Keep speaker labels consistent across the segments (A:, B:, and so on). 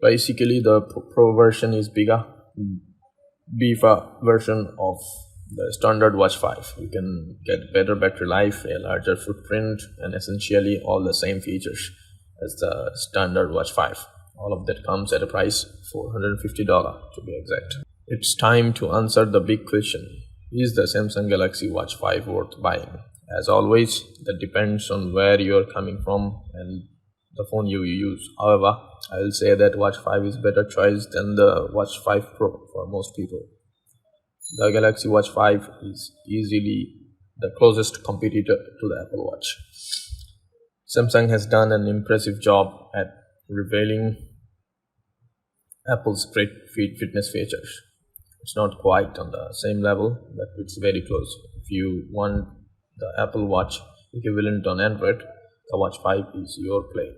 A: Basically, the Pro version is bigger, beefer version of the standard Watch 5. You can get better battery life, a larger footprint, and essentially all the same features as the standard Watch 5. All of that comes at a price $450 to be exact. It's time to answer the big question. Is the Samsung Galaxy Watch 5 worth buying? As always, that depends on where you are coming from and the phone you use. However, I will say that Watch 5 is a better choice than the Watch 5 Pro for most people. The Galaxy Watch 5 is easily the closest competitor to the Apple Watch. Samsung has done an impressive job at revealing Apple's great fitness features. It's not quite on the same level, but it's very close. If you want the Apple Watch equivalent on Android, the Watch 5 is your play.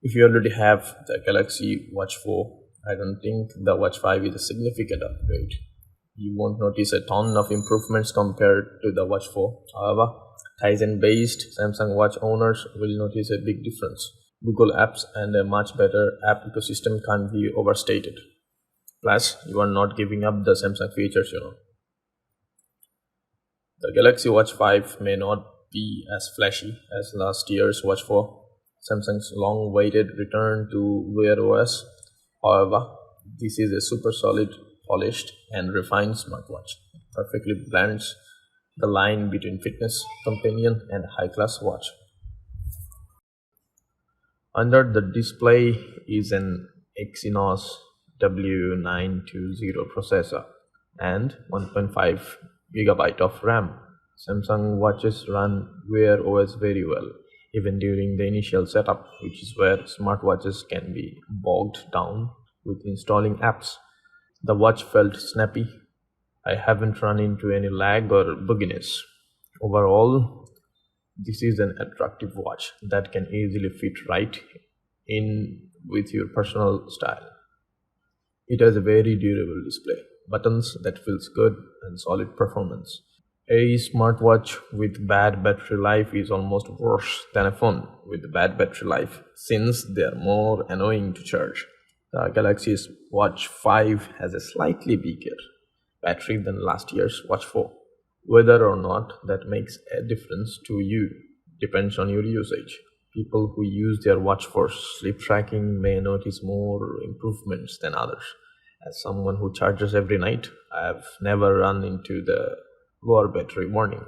A: If you already have the Galaxy Watch 4, I don't think the Watch 5 is a significant upgrade. You won't notice a ton of improvements compared to the Watch 4. However, Tizen-based Samsung Watch owners will notice a big difference. Google Apps and a much better app ecosystem can't be overstated. Plus, you are not giving up the Samsung features, The Galaxy Watch 5 may not be as flashy as last year's Watch 4, Samsung's long-awaited return to Wear OS. However, this is a super solid, polished, and refined smartwatch. It perfectly blends the line between fitness, companion, and high-class watch. Under the display is an Exynos W920 processor and 1.5 GB of RAM. Samsung watches run Wear OS very well, even during the initial setup, which is where smartwatches can be bogged down with installing apps. The watch felt snappy. I haven't run into any lag or bugginess. Overall, this is an attractive watch that can easily fit right in with your personal style. It has a very durable display, buttons that feels good, and solid performance. A smartwatch with bad battery life is almost worse than a phone with bad battery life, since they are more annoying to charge. The Galaxy Watch 5 has a slightly bigger battery than last year's Watch 4. Whether or not that makes a difference to you depends on your usage. People who use their watch for sleep tracking may notice more improvements than others. As someone who charges every night, I have never run into the lower battery warning.